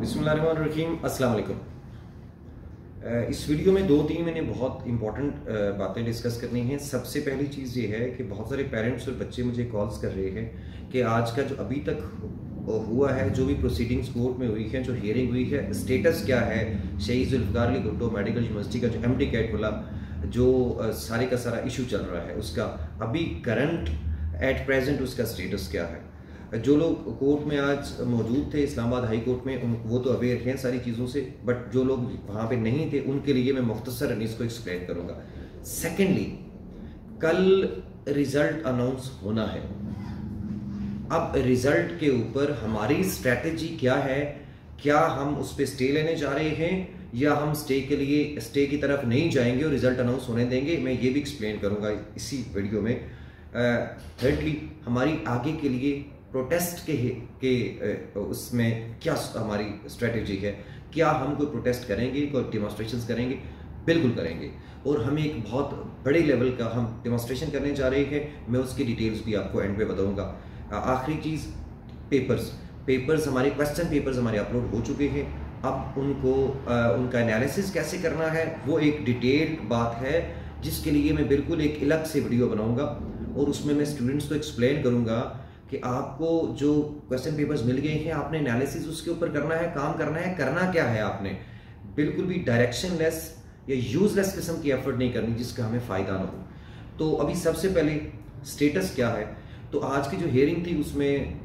बिस्मिल्लाहिर्रहमानिर्रहीम, अस्सलाम वालेकुम। इस वीडियो में दो तीन मैंने बहुत इंपॉर्टेंट बातें डिस्कस करनी हैं। सबसे पहली चीज़ ये है कि बहुत सारे पेरेंट्स और बच्चे मुझे कॉल्स कर रहे हैं कि आज का जो अभी तक हुआ है, जो भी प्रोसीडिंग्स कोर्ट में हुई है, जो हियरिंग हुई है, स्टेटस क्या है। शहीद जुल्फ़िकार अली भुट्टो मेडिकल यूनिवर्सिटी का जो MD कैट वाला जो सारे का सारा इशू चल रहा है, उसका अभी करंट एट प्रेजेंट उसका स्टेटस क्या है। जो लोग कोर्ट में आज मौजूद थे इस्लामाबाद हाई कोर्ट में, वो तो अवेयर हैं सारी चीज़ों से, बट जो लोग वहाँ पे नहीं थे उनके लिए मैं मुख्तसर इसको एक्सप्लेन करूँगा। सेकेंडली, कल रिज़ल्ट अनाउंस होना है। अब रिज़ल्ट के ऊपर हमारी स्ट्रैटेजी क्या है, क्या हम उस पर स्टे लेने जा रहे हैं या हम स्टे की तरफ नहीं जाएंगे और रिज़ल्ट अनाउंस होने देंगे, मैं ये भी एक्सप्लेन करूँगा इसी वीडियो में। थर्डली, हमारी आगे के लिए प्रोटेस्ट के उसमें क्या हमारी स्ट्रेटजी है। क्या हम कोई प्रोटेस्ट करेंगे, कोई डेमोन्स्ट्रेशंस करेंगे? बिल्कुल करेंगे, और हम एक बहुत बड़े लेवल का हम डेमोन्स्ट्रेशन करने जा रहे हैं। मैं उसकी डिटेल्स भी आपको एंड पे बताऊंगा। आखिरी चीज़, पेपर्स हमारे क्वेश्चन पेपर्स हमारे अपलोड हो चुके हैं। अब उनको उनका एनालिसिस कैसे करना है वो एक डिटेल्ड बात है, जिसके लिए मैं बिल्कुल एक अलग से वीडियो बनाऊंगा और उसमें मैं स्टूडेंट्स को एक्सप्लेन करूंगा कि आपको जो क्वेश्चन पेपर्स मिल गए हैं, आपने एनालिसिस उसके ऊपर करना है, काम करना है, करना क्या है आपने। बिल्कुल भी डायरेक्शनलेस या यूजलेस किस्म की एफर्ट नहीं करनी जिसका हमें फ़ायदा ना हो। तो अभी सबसे पहले स्टेटस क्या है। तो आज की जो हियरिंग थी उसमें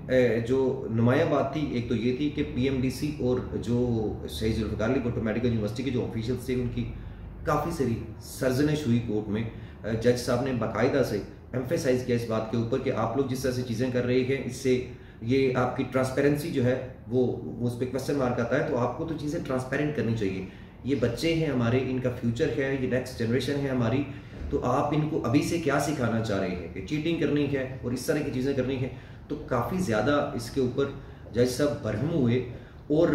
जो नुमाया बात थी, एक तो ये थी कि PMDC और जो शहीद जुल्फ़िकार अली भुट्टो मेडिकल यूनिवर्सिटी के जो ऑफिशियल्स थे उनकी काफ़ी सारी सरजनिश हुई कोर्ट में। जज साहब ने बाकायदा से एम्फेसाइज किया इस बात के ऊपर कि आप लोग जिस तरह से चीज़ें कर रहे हैं, इससे ये आपकी ट्रांसपेरेंसी जो है वो उस पर क्वेश्चन मार्क आता है। तो आपको तो चीज़ें ट्रांसपेरेंट करनी चाहिए। ये बच्चे हैं हमारे, इनका फ्यूचर है, ये नेक्स्ट जनरेशन है हमारी। तो आप इनको अभी से क्या सिखाना चाह रहे हैं कि चीटिंग करनी है और इस तरह की चीज़ें करनी है। तो काफ़ी ज़्यादा इसके ऊपर जज साहब बरहम हुए और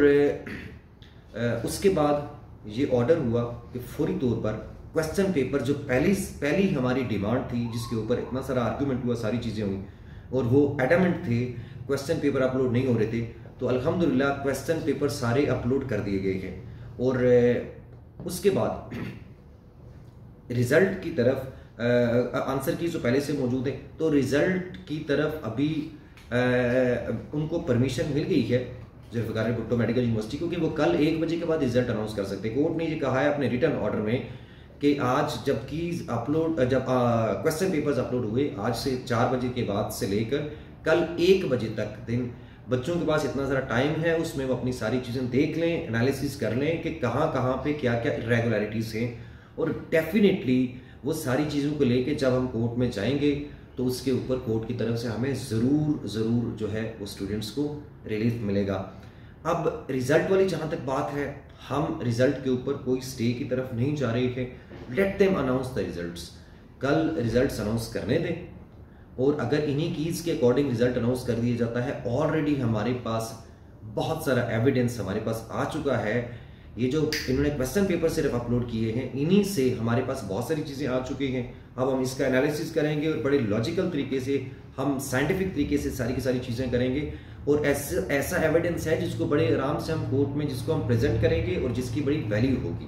उसके बाद ये ऑर्डर हुआ कि फौरी तौर पर क्वेश्चन पेपर जो पहली हमारी डिमांड थी, जिसके ऊपर इतना सारा आर्गूमेंट हुआ, सारी चीज़ें हुई और वो एडमेंट थे क्वेश्चन पेपर अपलोड नहीं हो रहे थे, तो अल्हम्दुलिल्लाह क्वेश्चन पेपर सारे अपलोड कर दिए गए हैं। और उसके बाद रिज़ल्ट की तरफ आंसर की जो पहले से मौजूद है, तो रिज़ल्ट की तरफ अभी उनको परमिशन मिल गई है जुल्फ़िकार अली भुट्टो मेडिकल यूनिवर्सिटी को कि वो कल 1 बजे के बाद रिज़ल्ट अनाउंस कर सकते हैं। कोर्ट ने ये कहा है अपने रिटर्न ऑर्डर में कि आज जब क्वेश्चन पेपर्स अपलोड हुए, आज से 4 बजे के बाद से लेकर कल 1 बजे तक दिन बच्चों के पास इतना सारा टाइम है, उसमें वो अपनी सारी चीज़ें देख लें, एनालिसिस कर लें कि कहाँ पे क्या क्या इरेगुलरिटीज़ हैं। और डेफिनेटली वो सारी चीज़ों को लेके जब हम कोर्ट में जाएंगे तो उसके ऊपर कोर्ट की तरफ से हमें ज़रूर जो है वो स्टूडेंट्स को रिलीफ मिलेगा। अब रिज़ल्ट वाली जहाँ तक बात है, हम रिज़ल्ट के ऊपर कोई स्टे की तरफ नहीं जा रहे हैं। Let them announce the results. कल रिजल्ट्स अनाउंस करने दें, और अगर इन्हीं कीज़ के अकॉर्डिंग रिजल्ट अनाउंस कर दिया जाता है, ऑलरेडी हमारे पास बहुत सारा एविडेंस हमारे पास आ चुका है। ये जो इन्होंने क्वेश्चन पेपर सिर्फ अपलोड किए हैं, इन्हीं से हमारे पास बहुत सारी चीज़ें आ चुकी हैं। अब हम इसका एनालिसिस करेंगे और बड़े लॉजिकल तरीके से, हम साइंटिफिक तरीके से सारी की सारी चीज़ें करेंगे, और ऐसा एविडेंस है जिसको बड़े आराम से हम कोर्ट में जिसको हम प्रेजेंट करेंगे और जिसकी बड़ी वैल्यू होगी।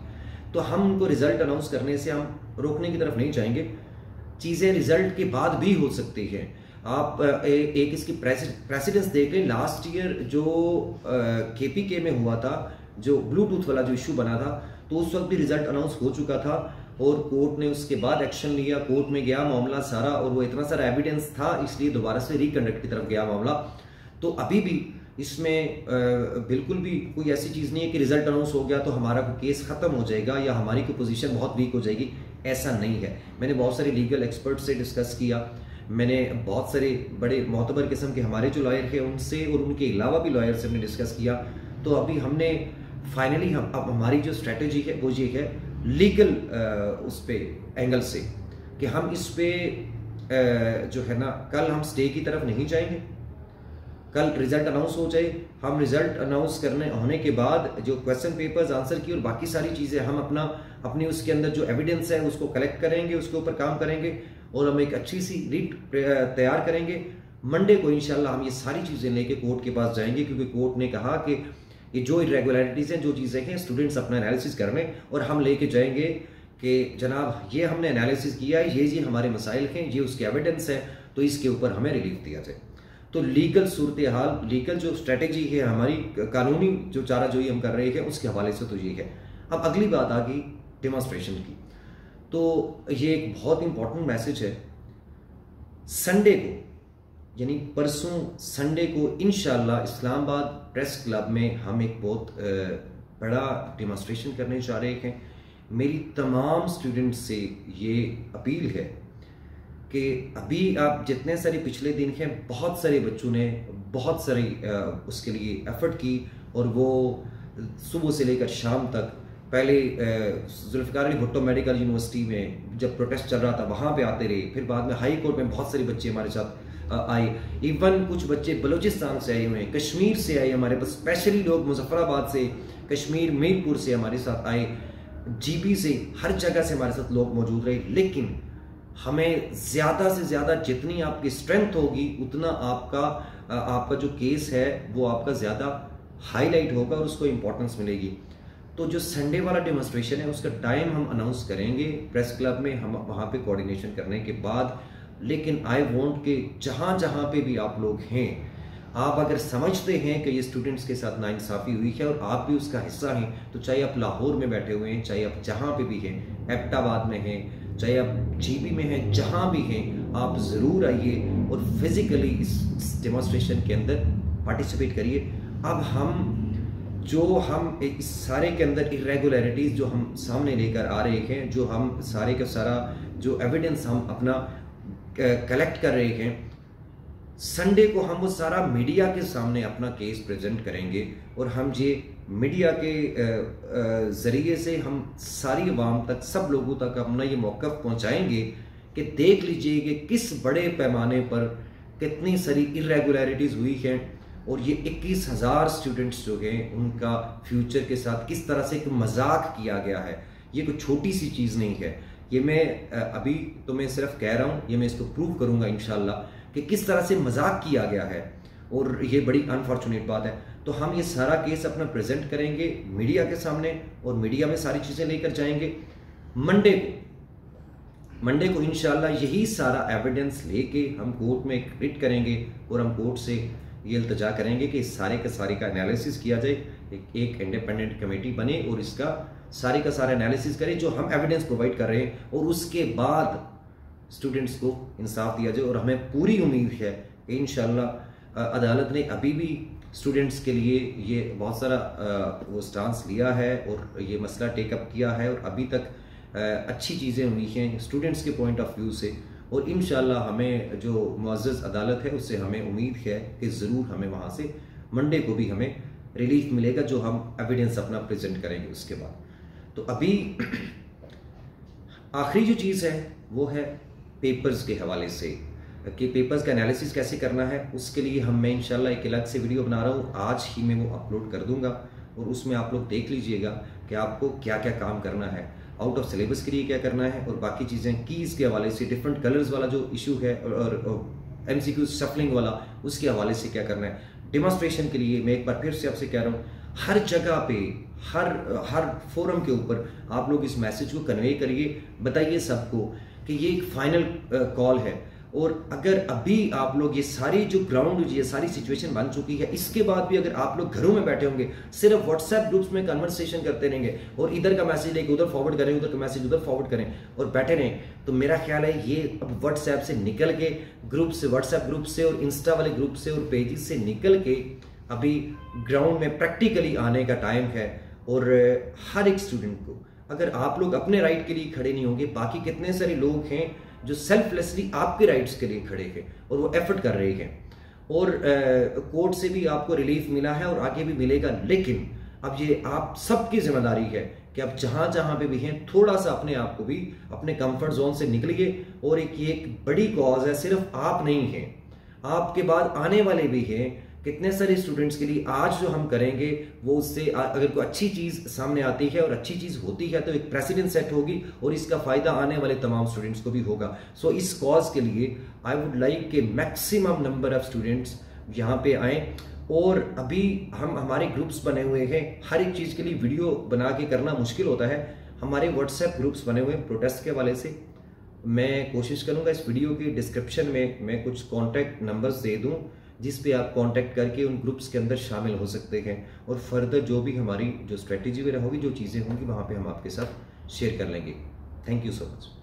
तो हम उनको रिजल्ट अनाउंस करने से हम रोकने की तरफ नहीं जाएंगे। चीज़ें रिजल्ट के बाद भी हो सकती हैं। आप एक इसकी प्रेसिडेंस देख लें। लास्ट ईयर जो KPK में हुआ था, जो ब्लूटूथ वाला जो इशू बना था, तो उस वक्त भी रिजल्ट अनाउंस हो चुका था और कोर्ट ने उसके बाद एक्शन लिया। कोर्ट में गया मामला सारा, और वो इतना सारा एविडेंस था, इसलिए दोबारा से रिकंडक्ट की तरफ गया मामला। तो अभी भी इसमें बिल्कुल भी कोई ऐसी चीज़ नहीं है कि रिजल्ट अनाउंस हो गया तो हमारा कोई केस ख़त्म हो जाएगा या हमारी कोई पोजीशन बहुत वीक हो जाएगी। ऐसा नहीं है। मैंने बहुत सारे लीगल एक्सपर्ट से डिस्कस किया, मैंने बहुत सारे बड़े मोतबर किस्म के हमारे जो लॉयर हैं उनसे और उनके अलावा भी लॉयर से हमने डिस्कस किया। तो अभी हमने फाइनली अब हमारी जो स्ट्रेटजी है वो ये है लीगल उस पे एंगल से, कि हम इस पे जो है ना, कल हम स्टे की तरफ नहीं जाएंगे। कल रिजल्ट अनाउंस हो जाए, हम रिजल्ट अनाउंस होने के बाद जो क्वेश्चन पेपर्स आंसर की और बाकी सारी चीज़ें हम अपनी उसके अंदर जो एविडेंस है उसको कलेक्ट करेंगे, उसके ऊपर काम करेंगे और हम एक अच्छी सी रीट तैयार करेंगे। मंडे को इंशाल्लाह हम ये सारी चीज़ें लेके कोर्ट के पास जाएंगे, क्योंकि कोर्ट ने कहा कि ये जो इरेगुलरिटीज़ हैं, जो चीज़ें हैं, स्टूडेंट्स अपना एनालिसिस कर लें और हम लेके जाएंगे कि जनाब ये हमने एनालिसिस किया है, ये हमारे मसाइल हैं, ये उसके एविडेंस है, तो इसके ऊपर हमें रिलीफ दिया जाए। तो लीगल सूरत हाल, लीगल जो स्ट्रेटेजी है हमारी, कानूनी जो चाराजोई हम कर रहे हैं उसके हवाले से तो ये है। अब अगली बात आ गई डेमोन्स्ट्रेशन की, तो ये एक बहुत इंपॉर्टेंट मैसेज है। संडे को यानी परसों संडे को इंशाल्लाह इस्लामाबाद प्रेस क्लब में हम एक बहुत बड़ा डेमोन्स्ट्रेशन करने जा रहे हैं। मेरी तमाम स्टूडेंट्स से ये अपील है कि अभी आप जितने सारे पिछले दिन हैं, बहुत सारे बच्चों ने बहुत सारी उसके लिए एफर्ट की और वो सुबह से लेकर शाम तक, पहले जुल्फ़िकार अली भुट्टो मेडिकल यूनिवर्सिटी में जब प्रोटेस्ट चल रहा था वहाँ पे आते रहे, फिर बाद में हाई कोर्ट में बहुत सारे बच्चे हमारे साथ आए, इवन कुछ बच्चे बलूचिस्तान से आए हुए हैं, कश्मीर से आए हमारे पास, स्पेशली लोग मुजफ्फराबाद से, कश्मीर मीरपुर से हमारे साथ आए, जीपी से, हर जगह से हमारे साथ लोग मौजूद रहे। लेकिन हमें ज़्यादा से ज़्यादा जितनी आपकी स्ट्रेंथ होगी उतना आपका जो केस है वो आपका ज़्यादा हाईलाइट होगा और उसको इम्पोर्टेंस मिलेगी। तो जो संडे वाला डेमोन्स्ट्रेशन है उसका टाइम हम अनाउंस करेंगे प्रेस क्लब में, हम वहाँ पे कोऑर्डिनेशन करने के बाद। लेकिन आई वांट कि जहाँ जहाँ पे भी आप लोग हैं, आप अगर समझते हैं कि ये स्टूडेंट्स के साथ नाइंसाफ़ी हुई है और आप भी उसका हिस्सा हैं, तो चाहे आप लाहौर में बैठे हुए हैं, चाहे आप जहाँ पे भी हैं, एबटाबाद में हैं, चाहे आप जीबी में हैं, जहाँ भी हैं, आप ज़रूर आइए और फिज़िकली इस डेमोन्स्ट्रेशन के अंदर पार्टिसिपेट करिए। अब हम इस सारे के अंदर इरेगुलरिटीज़ जो हम सामने लेकर आ रहे हैं, जो हम सारे का सारा जो एविडेंस हम अपना कलेक्ट कर रहे हैं, संडे को हम वो सारा मीडिया के सामने अपना केस प्रेजेंट करेंगे और हम ये मीडिया के ज़रिए से हम सारी अवाम तक, सब लोगों तक अपना ये मौक़िफ़ पहुंचाएंगे कि देख लीजिए कि किस बड़े पैमाने पर कितनी सारी इरेगुलरिटीज़ हुई हैं और ये 21,000 स्टूडेंट्स जो हैं उनका फ्यूचर के साथ किस तरह से एक मजाक किया गया है। ये कोई छोटी सी चीज़ नहीं है। ये मैं अभी तो मैं सिर्फ कह रहा हूँ, ये मैं इसको प्रूव करूँगा इंशाल्लाह कि किस तरह से मजाक किया गया है और ये बड़ी अनफॉर्चुनेट बात है। तो हम ये सारा केस अपना प्रेजेंट करेंगे मीडिया के सामने और मीडिया में सारी चीज़ें लेकर जाएंगे। मंडे को इंशाल्लाह यही सारा एविडेंस लेके हम कोर्ट में एक रिट करेंगे और हम कोर्ट से ये इल्तजा करेंगे कि इस सारे का एनालिसिस किया जाए, एक इंडिपेंडेंट कमेटी बने और इसका सारे का सारा एनालिसिस करे जो हम एविडेंस प्रोवाइड कर रहे हैं, और उसके बाद स्टूडेंट्स को इंसाफ दिया जाए। और हमें पूरी उम्मीद है कि इंशाल्लाह अदालत ने अभी भी स्टूडेंट्स के लिए ये बहुत सारा वो स्टांस लिया है और ये मसला टेकअप किया है और अभी तक अच्छी चीज़ें हुई हैं स्टूडेंट्स के पॉइंट ऑफ व्यू से। और इंशाल्लाह हमें जो मुअज़्ज़ज़ अदालत है उससे हमें उम्मीद है कि ज़रूर हमें वहाँ से मंडे को भी हमें रिलीफ मिलेगा जो हम एविडेंस अपना प्रेजेंट करेंगे उसके बाद। तो अभी आखिरी जो चीज़ है वो है पेपर्स के हवाले से कि पेपर्स का एनालिसिस कैसे करना है। उसके लिए मैं इंशाल्लाह एक अलग से वीडियो बना रहा हूँ, आज ही मैं वो अपलोड कर दूंगा और उसमें आप लोग देख लीजिएगा कि आपको क्या क्या काम करना है, आउट ऑफ सिलेबस के लिए क्या करना है और बाकी चीज़ें कीज़ के हवाले से, डिफरेंट कलर्स वाला जो इशू है और MCQ शफलिंग वाला उसके हवाले से क्या करना है। डेमोन्स्ट्रेशन के लिए मैं एक बार फिर से आपसे कह रहा हूँ, हर जगह पे हर फोरम के ऊपर आप लोग इस मैसेज को कन्वे करिए, बताइए सबको कि ये एक फाइनल कॉल है। और अगर अभी आप लोग ये सारी जो ग्राउंड, ये सारी सिचुएशन बन चुकी है, इसके बाद भी अगर आप लोग घरों में बैठे होंगे, सिर्फ व्हाट्सएप ग्रुप्स में कन्वर्सेशन करते रहेंगे और इधर का मैसेज लेके उधर फॉरवर्ड करें, उधर का मैसेज उधर फॉरवर्ड करें और बैठे रहें, तो मेरा ख्याल है ये अब व्हाट्सएप से निकल के ग्रुप से, व्हाट्सएप ग्रुप से और इंस्टा वाले ग्रुप से और पेजेस से निकल के अभी ग्राउंड में प्रैक्टिकली आने का टाइम है। और हर एक स्टूडेंट को, अगर आप लोग अपने राइट के लिए खड़े नहीं होंगे, बाकी कितने सारे लोग हैं जो सेल्फलेसली आपके राइट्स के लिए खड़े हैं और वो एफर्ट कर रहे हैं और कोर्ट से भी आपको रिलीफ मिला है और आगे भी मिलेगा। लेकिन अब ये आप सबकी जिम्मेदारी है कि आप जहां जहां पे भी हैं थोड़ा सा अपने आप को भी अपने कंफर्ट जोन से निकलिए। और एक बड़ी कॉज है, सिर्फ आप नहीं हैं, आपके बाद आने वाले भी हैं, कितने सारे स्टूडेंट्स के लिए आज जो हम करेंगे वो उससे अगर कोई अच्छी चीज़ सामने आती है और अच्छी चीज़ होती है तो एक प्रेसिडेंट सेट होगी और इसका फ़ायदा आने वाले तमाम स्टूडेंट्स को भी होगा। सो इस कॉज के लिए आई वुड लाइक के मैक्सिमम नंबर ऑफ स्टूडेंट्स यहाँ पे आएँ और अभी हमारे ग्रुप्स बने हुए हैं, हर एक चीज़ के लिए वीडियो बना के करना मुश्किल होता है। हमारे व्हाट्सएप ग्रुप्स बने हुए हैं प्रोटेस्ट के हवाले से। मैं कोशिश करूंगा इस वीडियो के डिस्क्रिप्शन में मैं कुछ कॉन्टैक्ट नंबर्स दे दूं, जिस पे आप कांटेक्ट करके उन ग्रुप्स के अंदर शामिल हो सकते हैं, और फर्दर जो भी हमारी जो स्ट्रेटेजी वगैरह होगी, जो चीज़ें होंगी, वहाँ पे हम आपके साथ शेयर कर लेंगे। Thank you so much.